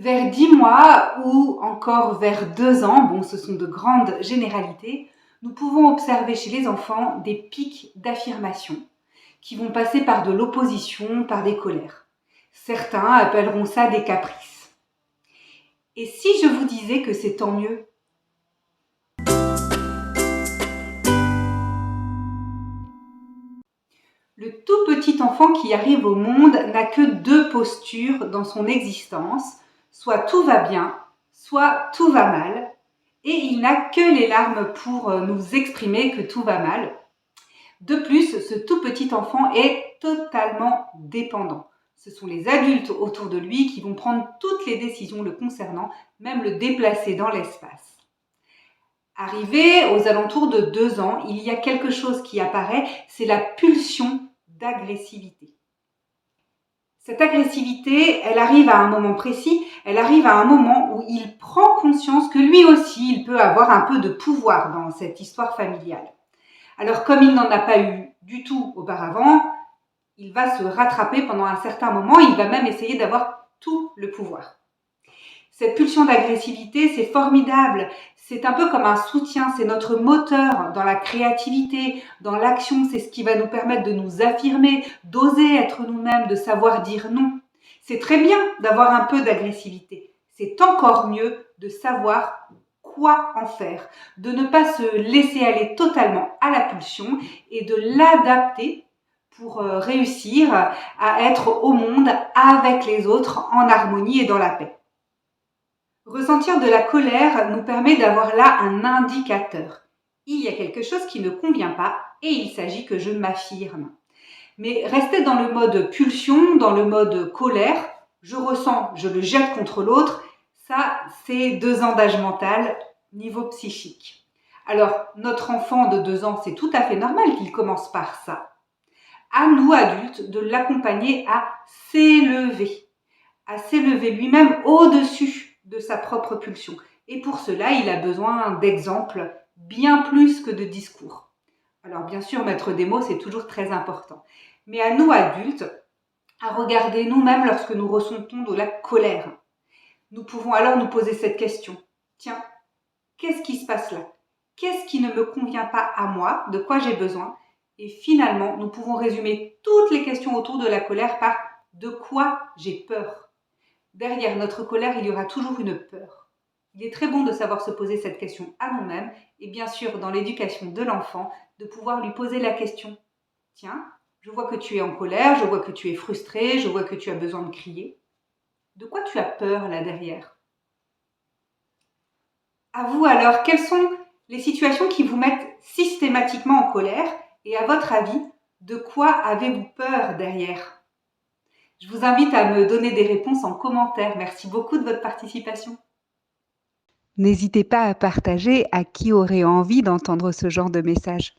Vers 10 mois ou encore vers 2 ans, bon, ce sont de grandes généralités, nous pouvons observer chez les enfants des pics d'affirmation qui vont passer par de l'opposition, par des colères. Certains appelleront ça des caprices. Et si je vous disais que c'est tant mieux? Le tout petit enfant qui arrive au monde n'a que deux postures dans son existence, soit tout va bien, soit tout va mal, et il n'a que les larmes pour nous exprimer que tout va mal. De plus, ce tout petit enfant est totalement dépendant. Ce sont les adultes autour de lui qui vont prendre toutes les décisions le concernant, même le déplacer dans l'espace. Arrivé aux alentours de 2 ans, il y a quelque chose qui apparaît, c'est la pulsion d'agressivité. Cette agressivité, elle arrive à un moment précis, elle arrive à un moment où il prend conscience que lui aussi, il peut avoir un peu de pouvoir dans cette histoire familiale. Alors comme il n'en a pas eu du tout auparavant, il va se rattraper pendant un certain moment, il va même essayer d'avoir tout le pouvoir. Cette pulsion d'agressivité, c'est formidable, c'est un peu comme un soutien, c'est notre moteur dans la créativité, dans l'action, c'est ce qui va nous permettre de nous affirmer, d'oser être nous-mêmes, de savoir dire non. C'est très bien d'avoir un peu d'agressivité, c'est encore mieux de savoir quoi en faire, de ne pas se laisser aller totalement à la pulsion et de l'adapter pour réussir à être au monde avec les autres en harmonie et dans la paix. Ressentir de la colère nous permet d'avoir là un indicateur. Il y a quelque chose qui ne convient pas et il s'agit que je m'affirme. Mais rester dans le mode pulsion, dans le mode colère, je ressens, je le jette contre l'autre, ça c'est 2 ans d'âge mental, niveau psychique. Alors notre enfant de 2 ans, c'est tout à fait normal qu'il commence par ça. À nous adultes de l'accompagner à s'élever lui-même au-dessus de sa propre pulsion. Et pour cela, il a besoin d'exemples bien plus que de discours. Alors bien sûr, mettre des mots, c'est toujours très important. Mais à nous adultes, à regarder nous-mêmes lorsque nous ressentons de la colère. Nous pouvons alors nous poser cette question. Tiens, qu'est-ce qui se passe là? Qu'est-ce qui ne me convient pas à moi? De quoi j'ai besoin? Et finalement, nous pouvons résumer toutes les questions autour de la colère par de quoi j'ai peur. Derrière notre colère, il y aura toujours une peur. Il est très bon de savoir se poser cette question à nous-mêmes et bien sûr, dans l'éducation de l'enfant, de pouvoir lui poser la question. Tiens, je vois que tu es en colère, je vois que tu es frustré, je vois que tu as besoin de crier. De quoi tu as peur là derrière? À vous alors, quelles sont les situations qui vous mettent systématiquement en colère et à votre avis, de quoi avez-vous peur derrière? Je vous invite à me donner des réponses en commentaire. Merci beaucoup de votre participation. N'hésitez pas à partager à qui aurait envie d'entendre ce genre de message.